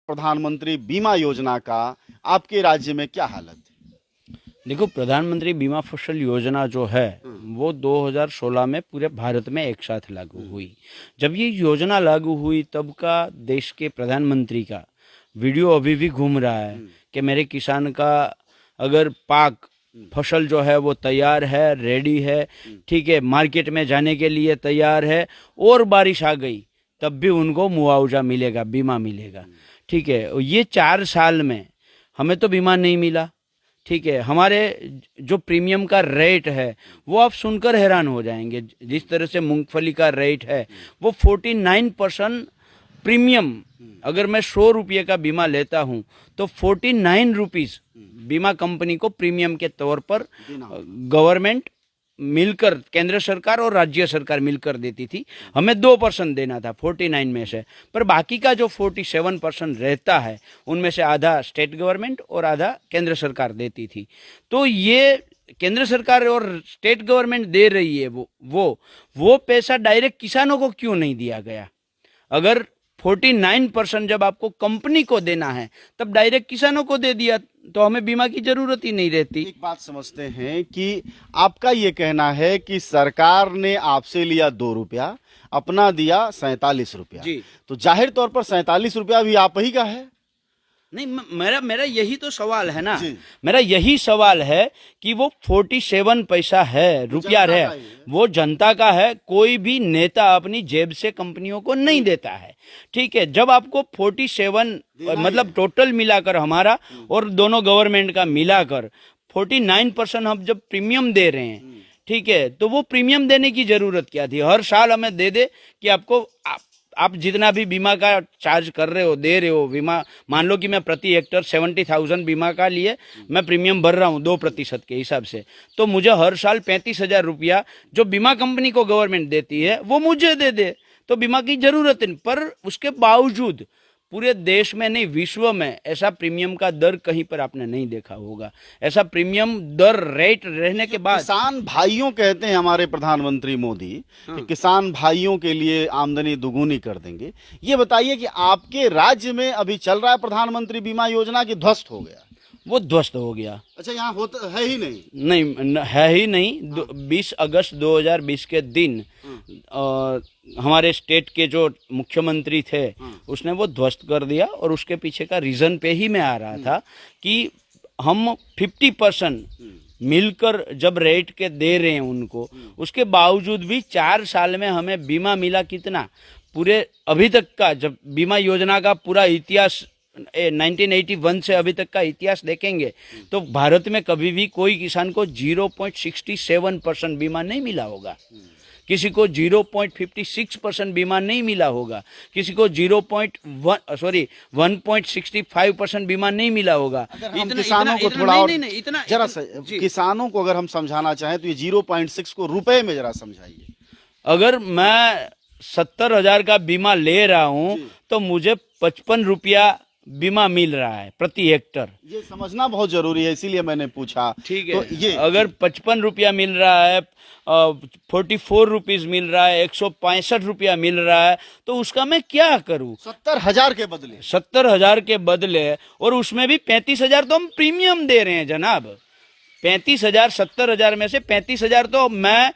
प्रधानमंत्री बीमा योजना का आपके राज्य में क्या हालत है? देखो, प्रधानमंत्री बीमा फसल योजना जो है वो 2016 में पूरे भारत में एक साथ लागू हुई। जब ये योजना लागू हुई तब का देश के प्रधानमंत्री का वीडियो अभी भी घूम रहा है कि मेरे किसान का अगर पाक फसल जो है वो तैयार है, रेडी है, ठीक है, मार्केट में जाने के लिए तैयार है और बारिश आ गई तब भी उनको मुआवजा मिलेगा, बीमा मिलेगा। ठीक है, ये 4 साल में हमें तो बीमा नहीं मिला। ठीक है, हमारे जो प्रीमियम का रेट है वो आप सुनकर हैरान हो जाएंगे। जिस तरह से मूंगफली का रेट है वो 49% प्रीमियम, अगर मैं 100 रुपये का बीमा लेता हूं तो 49 रुपीज़ बीमा कंपनी को प्रीमियम के तौर पर गवर्नमेंट मिलकर, केंद्र सरकार और राज्य सरकार मिलकर देती थी। हमें 2% देना था 49 में से, पर बाकी का जो 47% रहता है उनमें से आधा स्टेट गवर्नमेंट और आधा केंद्र सरकार देती थी। तो ये केंद्र सरकार और स्टेट गवर्नमेंट दे रही है, वो पैसा डायरेक्ट किसानों को क्यों नहीं दिया गया? अगर 49% जब आपको कंपनी को देना है तब डायरेक्ट किसानों को दे दिया तो हमें बीमा की जरूरत ही नहीं रहती। एक बात समझते हैं कि आपका ये कहना है कि सरकार ने आपसे लिया 2 रुपया, अपना दिया 47 रुपया जी। तो जाहिर तौर पर 47 रुपया भी आप ही का है। नहीं, मेरा यही तो सवाल है ना। जी। मेरा यही सवाल है कि वो 47 पैसा है, रुपया जनता है, का ही है। वो जनता का है। कोई भी नेता अपनी जेब से कंपनियों को नहीं देता है। ठीक है, जब आपको 47 मतलब टोटल मिलाकर हमारा और दोनों गवर्नमेंट का मिलाकर 49% हम जब प्रीमियम दे रहे हैं, ठीक है, तो वो प्रीमियम देने की जरूरत क्या थी? हर साल हमें दे दे कि आपको आप जितना भी बीमा का चार्ज कर रहे हो, दे रहे हो बीमा, मान लो कि मैं प्रति हेक्टर 70,000 बीमा का लिए मैं प्रीमियम भर रहा हूँ 2% के हिसाब से, तो मुझे हर साल 35,000 रुपया जो बीमा कंपनी को गवर्नमेंट देती है वो मुझे दे दे, तो बीमा की जरूरत नहीं। पर उसके बावजूद पूरे देश में नहीं, विश्व में ऐसा प्रीमियम का दर कहीं पर आपने नहीं देखा होगा। ऐसा प्रीमियम दर रेट रहने के बाद किसान भाइयों कहते हैं हमारे प्रधानमंत्री मोदी कि किसान भाइयों के लिए आमदनी दुगुनी कर देंगे। ये बताइए कि आपके राज्य में अभी चल रहा है प्रधानमंत्री बीमा योजना की ध्वस्त हो गया? वो ध्वस्त हो गया। अच्छा, यहाँ होता है ही नहीं? नहीं, है ही नहीं। 20 अगस्त 2020 के दिन हमारे स्टेट के जो मुख्यमंत्री थे उसने वो ध्वस्त कर दिया, और उसके पीछे का रीजन पे ही मैं आ रहा था कि हम 50% मिलकर जब रेट के दे रहे हैं उनको, उसके बावजूद भी 4 साल में हमें बीमा मिला कितना? पूरे अभी तक का जब बीमा योजना का पूरा इतिहास 1981 से अभी तक का इतिहास देखेंगे तो भारत में कभी भी कोई किसान को 0.67% बीमा नहीं मिला होगा, किसी को 0.56% बीमा नहीं मिला होगा, किसी को 1.65% बीमा नहीं मिला होगा। हम किसानों को थोड़ा और इतना जरा किसानों को अगर हम समझाना चाहें तो ये 0.6 को रुपए में जरा समझाइए। अगर मैं 70,000 का बीमा ले रहा हूं तो मुझे 55 रुपया बीमा मिल रहा है प्रति हेक्टर। ये समझना बहुत जरूरी है, इसीलिए मैंने पूछा। ठीक है, तो ये अगर 55 रुपया मिल रहा है, 44 रुपीज मिल रहा है, 165 रुपया मिल रहा है, तो उसका मैं क्या करूं? 70,000 के बदले 70,000 के बदले, और उसमें भी 35,000 तो हम प्रीमियम दे रहे हैं जनाब। 35,000, 70,000 में से 35,000 तो मैं,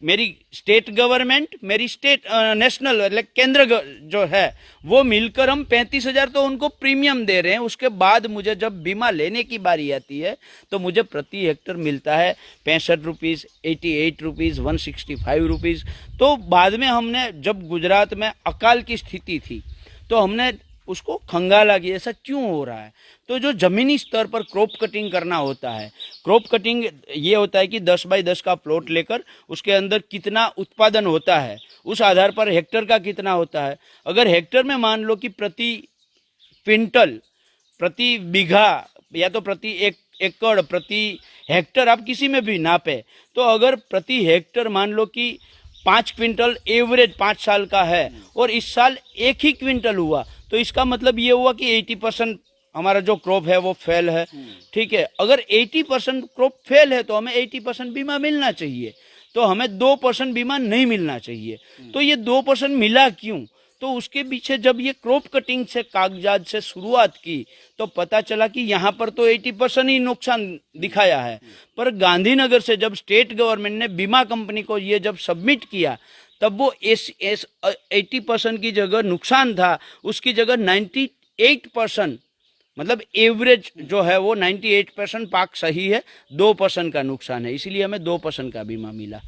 मेरी स्टेट गवर्नमेंट, मेरी स्टेट नेशनल मतलब केंद्र जो है वो मिलकर हम 35,000 तो उनको प्रीमियम दे रहे हैं। उसके बाद मुझे जब बीमा लेने की बारी आती है तो मुझे प्रति हेक्टर मिलता है 65 रुपीज़, 88 रुपीज़, 165 रुपीज़। तो बाद में हमने जब गुजरात में अकाल की स्थिति थी तो हमने उसको खंगाला कि ऐसा क्यों हो रहा है। तो जो जमीनी स्तर पर क्रॉप कटिंग करना होता है, क्रॉप कटिंग ये होता है कि 10 बाई 10 का प्लॉट लेकर उसके अंदर कितना उत्पादन होता है उस आधार पर हेक्टर का कितना होता है। अगर हेक्टर में मान लो कि प्रति क्विंटल, प्रति बीघा या तो प्रति एकड़, प्रति हेक्टर आप किसी में भी नापे, तो अगर प्रति हेक्टर मान लो कि 5 क्विंटल एवरेज 5 साल का है और इस साल 1 ही क्विंटल हुआ, तो इसका मतलब ये हुआ कि 80% हमारा जो क्रॉप है वो फेल है। ठीक है, अगर 80% क्रॉप फेल है तो हमें 80% बीमा मिलना चाहिए, तो हमें 2% बीमा नहीं मिलना चाहिए। तो ये 2% मिला क्यों? तो उसके पीछे जब ये क्रॉप कटिंग से कागजात से शुरुआत की तो पता चला कि यहाँ पर तो 80% ही नुकसान दिखाया है, पर गांधीनगर से जब स्टेट गवर्नमेंट ने बीमा कंपनी को ये जब सबमिट किया तब वो 80% की जगह नुकसान था, उसकी जगह 98%, मतलब एवरेज जो है वो 98% पाक सही है, 2% का नुकसान है, इसीलिए हमें 2% का बीमा मिला।